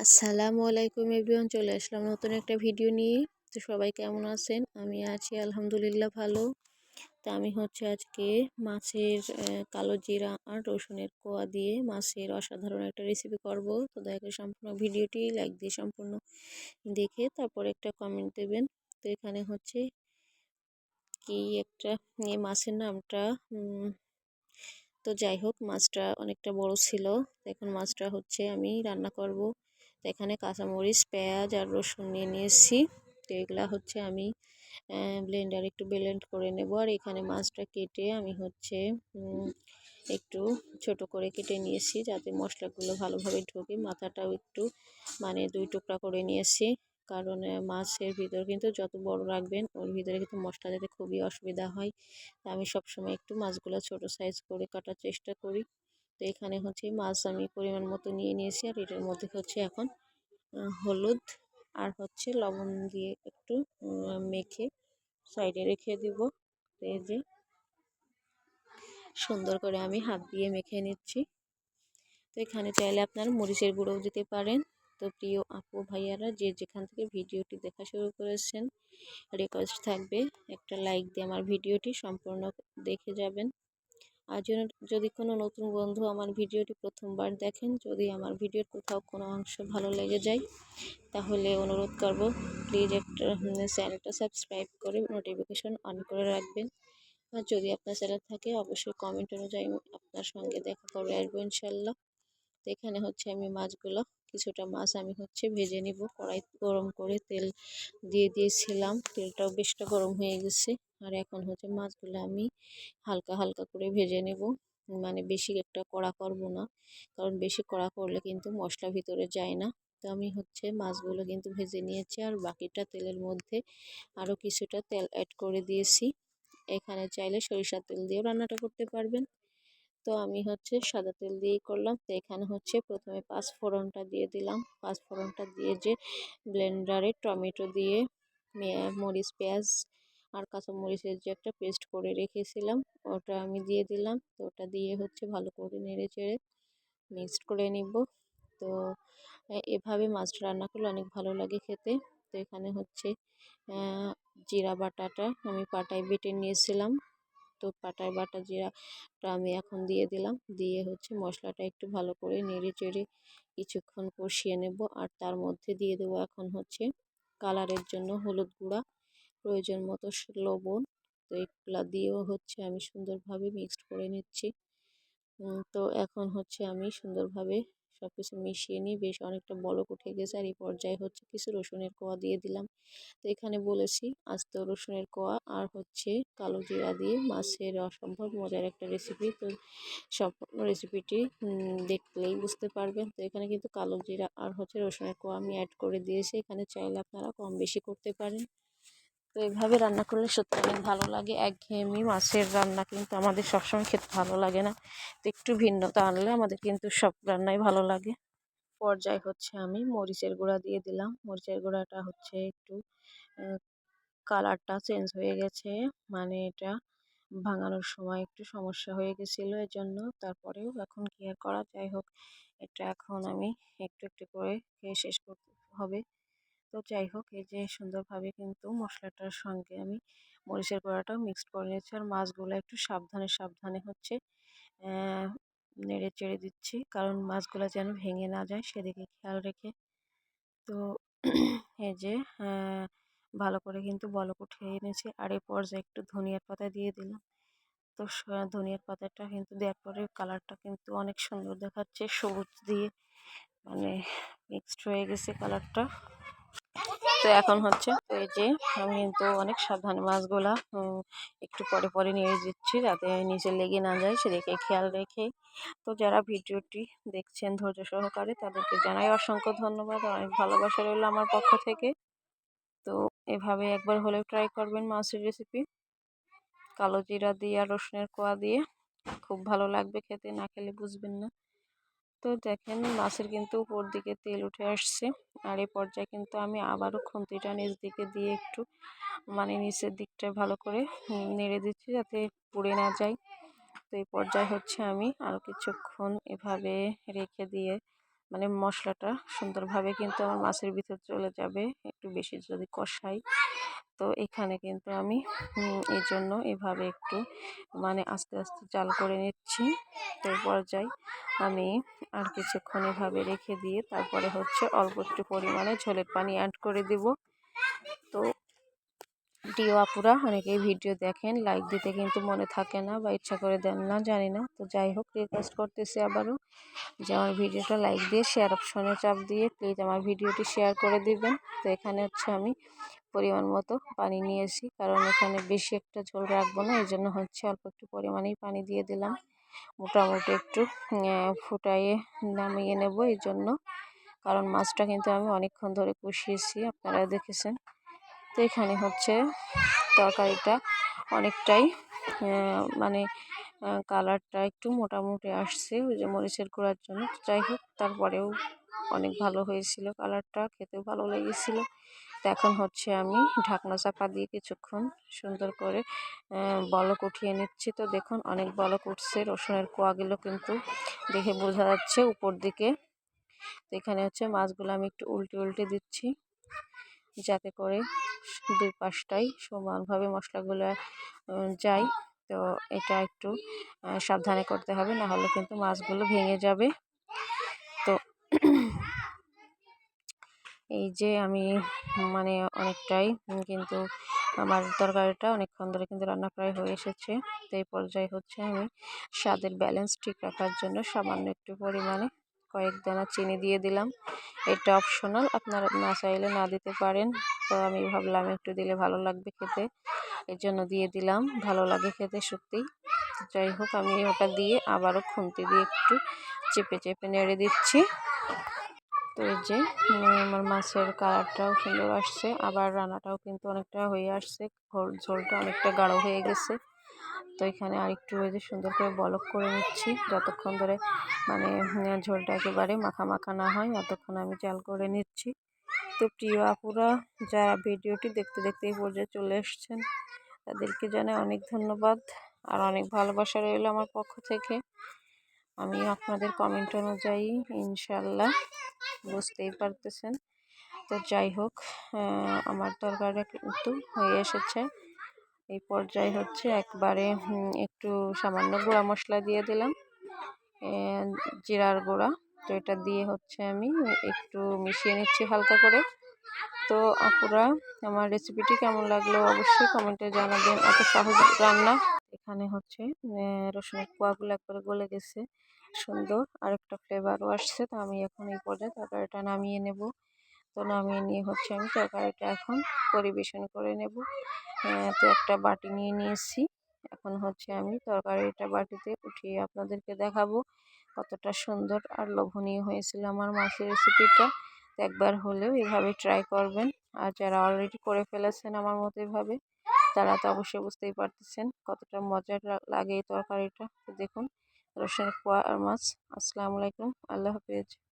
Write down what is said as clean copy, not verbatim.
আসসালামু আলাইকুম এভরিওয়ান, চলে আসলাম নতুন একটা ভিডিও নিয়ে। তো সবাই কেমন আছেন? আমি আছি আলহামদুলিল্লাহ ভালো। তো আমি আজকে মাছের কালো জিরা আর রসুনের কোয়া দিয়ে মাছের অসাধারণ একটা রেসিপি করব। তো দয়া করে সম্পূর্ণ ভিডিওটি লাইক দিয়ে সম্পূর্ণ দেখে তারপর একটা কমেন্ট দেবেন। তো এখানে কি একটা মাছের নামটা তো যাই হোক, মাছটা অনেকটা বড় ছিল। এখন মাছটা আমি রান্না করব। তো এখানে কাঁচামরিচ, পেঁয়াজ আর রসুন নিয়ে নিয়েছি। তো এগুলা আমি ব্লেন্ডার একটু ব্লেন্ড করে নেব। আর এখানে মাছটা কেটে আমি একটু ছোট করে কেটে নিয়েছি যাতে মশলাগুলো ভালোভাবে ঢোকে। মাথাটাও একটু দুই টুকরা করে নিয়েছি, কারণ মাছের ভিতর কিন্তু যত বড় রাখবেন ওর ভিতরে কিন্তু মশলা যেতে খুবই অসুবিধা হয়। আমি সবসময় একটু মাছগুলো ছোট সাইজ করে কাটার চেষ্টা করি। তো এখানে মাছ আমি পরিমাণ মতো নিয়ে নিয়েছি। আর এটার মধ্যে এখন হলুদ আর লবণ দিয়ে একটু মেখে সাইডে রেখে দিব। তো এই যে সুন্দর করে আমি হাত দিয়ে মেখে নিচ্ছি। তো এখানে চাইলে আপনার মরিচের গুঁড়োও দিতে পারেন। তো প্রিয় আপু ভাইয়ারা যে যেখান থেকে ভিডিওটি দেখা শুরু করেছেন, রিকোয়েস্ট থাকবে একটা লাইক দিয়ে আমার ভিডিওটি সম্পূর্ণ দেখে যাবেন। আর যদি কোনো নতুন বন্ধু আমার ভিডিওটি প্রথমবার দেখেন, যদি আমার ভিডিওর কোথাও কোনো অংশ ভালো লেগে যায়, তাহলে অনুরোধ করব প্লিজ একটা চ্যানেলটা সাবস্ক্রাইব করে নোটিফিকেশন অন করে রাখবেন। আর যদি আপনার চ্যানেল থাকে অবশ্যই কমেন্ট অনুযায়ী আপনার সঙ্গে দেখা করে আসবো ইনশাল্লাহ। তো এখানে আমি মাছগুলো কিছুটা মাছ আমি ভেজে নিব। কড়াই গরম করে তেল দিয়ে দিয়েছিলাম, তেলটাও বেশটা গরম হয়ে গেছে। আর এখন মাছগুলো আমি হালকা হালকা করে ভেজে নেব, বেশি একটা কড়া করব না, কারণ বেশি কড়া করলে কিন্তু মশলা ভিতরে যায় না। তো আমি মাছগুলো কিন্তু ভেজে নিয়েছি। আর বাকিটা তেলের মধ্যে আরও কিছুটা তেল অ্যাড করে দিয়েছি। এখানে চাইলে সরিষার তেল দিয়েও রান্নাটা করতে পারবেন। তো আমি সাদা তেল দিয়েই করলাম। তো এখানে প্রথমে পাঁচ ফোড়নটা দিয়ে দিলাম। পাঁচ ফোড়নটা দিয়ে যে ব্লেন্ডারে টমেটো দিয়ে মরিচ, পেঁয়াজ আর কাঁচামরিচের যে একটা পেস্ট করে রেখেছিলাম ওটা আমি দিয়ে দিলাম। তো ওটা দিয়ে ভালো করে নেড়ে চেড়ে মিক্সড করে নিব। তো এভাবে মাছটা রান্না করলে অনেক ভালো লাগে খেতে। তো এখানে জিরা বাটাটা আমি পাটায় বেটে নিয়েছিলাম। তো পাটায় বাটা জিরাটা আমি এখন দিয়ে দিলাম। দিয়ে মশলাটা একটু ভালো করে নেড়ে চেড়ে কিছুক্ষণ কষিয়ে নেব। আর তার মধ্যে দিয়ে দেবো এখন কালারের জন্য হলুদ গুঁড়া, প্রয়োজন মতো লবণ। তো এগুলা দিয়েও আমি সুন্দরভাবে মিক্সড করে নিচ্ছি। তো এখন আমি সুন্দরভাবে সব কিছু মিশিয়ে নিই। বেশ অনেকটা বলক উঠে গেছে। আর এই পর্যায়ে কিছু রসুনের কোয়া দিয়ে দিলাম। তো এখানে বলেছি আস্ত রসুনের কোয়া আর কালো জিরা দিয়ে মাছের অসম্ভব মজার একটা রেসিপি। তো সম্পূর্ণ রেসিপিটি দেখলেই বুঝতে পারবেন। তো এখানে কিন্তু কালো জিরা আর রসুনের কোয়া আমি অ্যাড করে দিয়েছি। এখানে চাইলে আপনারা কম বেশি করতে পারেন। তো এইভাবে রান্না করলে সত্যি অনেক ভালো লাগে। একঘেয়েমি মাছের রান্না কিন্তু আমাদের সবসময় খেতে ভালো লাগে না। তো একটু ভিন্নতা আনলে আমাদের কিন্তু সব রান্নাই ভালো লাগে। পর্যায়ে আমি মরিচের গুঁড়া দিয়ে দিলাম। মরিচের গুঁড়াটা একটু কালারটা চেঞ্জ হয়ে গেছে, এটা ভাঙানোর সময় একটু সমস্যা হয়ে গেছিলো, এজন্য। তারপরেও এখন কি আর করা, যাই হোক, এটা এখন আমি একটু একটু করে খেয়ে শেষ করতে হবে। তো যাই হোক, এই যে সুন্দরভাবে কিন্তু মশলাটার সঙ্গে আমি মরিচের গুঁড়াটাও মিক্সড করে নিয়েছি। আর মাছগুলো একটু সাবধানে সাবধানে নেড়ে চেড়ে দিচ্ছি, কারণ মাছগুলো যেন ভেঙে না যায় সেদিকে খেয়াল রেখে। তো এই যে ভালো করে কিন্তু বলক উঠিয়ে এনেছি। আর এই পর্যায়ে একটু ধনিয়ার পাতা দিয়ে দিলাম। তো ধনিয়ার পাতাটা কিন্তু দেওয়ার পরে কালারটা কিন্তু অনেক সুন্দর দেখাচ্ছে, সবুজ দিয়ে মিক্সড হয়ে গেছে কালারটা। তো এখন তো এই যে আমি কিন্তু অনেক সাবধানে মাছগুলা একটু পরে পরে নিয়ে দিচ্ছি যাতে নিচে লেগে না যায় সেদিকে খেয়াল রেখে। তো যারা ভিডিওটি দেখছেন ধৈর্য সহকারে তাদেরকে জানাই অসংখ্য ধন্যবাদ, অনেক ভালোবাসা রইল আমার পক্ষ থেকে। তো এভাবে একবার হলেও ট্রাই করবেন মাছের রেসিপি কালো জিরা দিয়ে আর রসুনের কোয়া দিয়ে, খুব ভালো লাগবে খেতে, না খেলে বুঝবেন না। তো দেখেন মাছের কিন্তু উপর দিকে তেল উঠে আসছে। আর এই পর্যায়ে কিন্তু আমি আবারও খুন্তিটা নিচ দিকে দিয়ে একটু নিচের দিকটা ভালো করে নেড়ে দিচ্ছি যাতে পুড়ে না যায়। তো এই পর্যায়ে আমি আরও কিছুক্ষণ এভাবে রেখে দিয়ে মানে মশলাটা সুন্দরভাবে কিন্তু আমার মাছের ভিতর চলে যাবে একটু বেশি যদি কষাই। তো এখানে কিন্তু আমি এই জন্য এভাবে একটু মানে আস্তে আস্তে জাল করে নিচ্ছি। তো এই পর্যায়ে আমি আর কিছুক্ষণ এভাবে রেখে দিয়ে তারপরে হচ্ছে অল্প একটু পরিমাণে ঝোলের পানি অ্যাড করে দিব। তো প্রিয় আপুরা অনেকেই ভিডিও দেখেন, লাইক দিতে কিন্তু মনে থাকে না বা ইচ্ছা করে দেন না, জানি না। তো যাই হোক, রিকোয়েস্ট করতেছি আবারও যে আমার ভিডিওটা লাইক দিয়ে শেয়ার অপশনে চাপ দিয়ে প্লিজ আমার ভিডিওটি শেয়ার করে দিবেন। তো এখানে হচ্ছে আমি পরিমাণ মতো পানি নিয়েছি, কারণ এখানে বেশি একটা ঝোল রাখবো না, এই জন্য হচ্ছে অল্প একটু পরিমাণেই পানি দিয়ে দিলাম। মোটামুটি একটু ফুটাইয়ে নামিয়ে নেব এই জন্য, কারণ মাছটা কিন্তু আমি অনেকক্ষণ ধরে কষিয়েছি, আপনারা দেখেছেন। তো এখানে হচ্ছে তরকারিটা অনেকটাই মানে কালারটা একটু মোটামুটি আসছে ওই যে মরিচের গুঁড়ার জন্য। যাই হোক, তারপরেও অনেক ভালো হয়েছিল, কালারটা খেতেও ভালো লেগেছিল। তো এখন হচ্ছে আমি ঢাকনা চাপা দিয়ে কিছুক্ষণ সুন্দর করে বলক উঠিয়ে নিচ্ছি। তো দেখুন অনেক বলক উঠছে, রসুনের কোয়াগুলো কিন্তু দেখে বোঝা যাচ্ছে উপর দিকে। তো এখানে হচ্ছে মাছগুলো আমি একটু উল্টে উল্টে দিচ্ছি, যাতে করে দুই পাশটাই সমানভাবে মশলাগুলো যায়। তো এটা একটু সাবধানে করতে হবে, না হলে কিন্তু মাছগুলো ভেঙে যাবে। তো এই যে আমি মানে অনেকটাই কিন্তু আমার তরকারিটা অনেকক্ষণ ধরে কিন্তু রান্না প্রায় হয়ে এসেছে। তো এই পর্যায়ে হচ্ছে আমি স্বাদের ব্যালেন্স ঠিক রাখার জন্য সামান্য একটু পরিমাণে কয়েক দানা চিনি দিয়ে দিলাম। এটা অপশনাল, আপনারা না চাইলে না দিতে পারেন। তো আমি ভাবলাম একটু দিলে ভালো লাগবে খেতে, এর জন্য দিয়ে দিলাম। ভালো লাগে খেতে সত্যিই। যাই হোক, আমি ওটা দিয়ে আবারও খুন্তি দিয়ে একটু চেপে চেপে নেড়ে দিচ্ছি। তো এই যে আমার মাছের কালারটাও সুন্দর আসছে, আবার রান্নাটাও কিন্তু অনেকটা হয়ে আসছে, ঝোলটা অনেকটা গাঢ় হয়ে গেছে। তো এখানে আরেকটু ওই যে সুন্দর করে বলক করে নিচ্ছি, যতক্ষণ ধরে মানে ঝোলটা একেবারে মাখা মাখা না হয় ততক্ষণ আমি জাল করে নিচ্ছি। তো প্রিয় আপুরা যারা ভিডিওটি দেখতে দেখতে এই পর্যায়ে চলে এসছেন, তাদেরকে জানাই অনেক ধন্যবাদ আর অনেক ভালোবাসা রইল আমার পক্ষ থেকে। আমি আপনাদের কমেন্ট অনুযায়ী ইনশাল্লাহ বুঝতেই পারতেছেন। তো যাই হোক, আমার তরকারিটা কিন্তু হয়ে এসেছে। এই পর্যায়ে হচ্ছে একবারে একটু সামান্য গুঁড়া মশলা দিয়ে দিলাম, জিরার গুঁড়া। তো এটা দিয়ে হচ্ছে আমি একটু মিশিয়ে নিচ্ছি হালকা করে। তো আপুরা আমার রেসিপিটি কেমন লাগলো অবশ্যই কমেন্টে জানাবেন। এত সহজ রান্না। এখানে হচ্ছে রসুনের কোয়াগুলো একবারে গলে গেছে, সুন্দর আরেকটা ফ্লেভারও আসছে। তো আমি এখন এই পর্যায়ে তরকারিটা নামিয়ে নেব। তো নামিয়ে নিয়ে হচ্ছে আমি তরকারিটা এখন পরিবেশন করে নেব। তো একটা বাটি নিয়ে নিয়েছি, এখন হচ্ছে আমি তরকারিটা বাটিতে উঠিয়ে আপনাদেরকে দেখাবো কতটা সুন্দর আর লোভনীয় হয়েছিল আমার মাছের রেসিপিটা। একবার হলেও এভাবে ট্রাই করবেন। আর যারা অলরেডি করে ফেলেছেন আমার মতো এভাবে, তারা তো অবশ্যই বুঝতেই পারতেছেন কতটা মজার লাগে এই তরকারিটা। তো দেখুন, রসুনের কোয়া আর মাছ। আসসালামু আলাইকুম, আল্লাহ হাফেজ।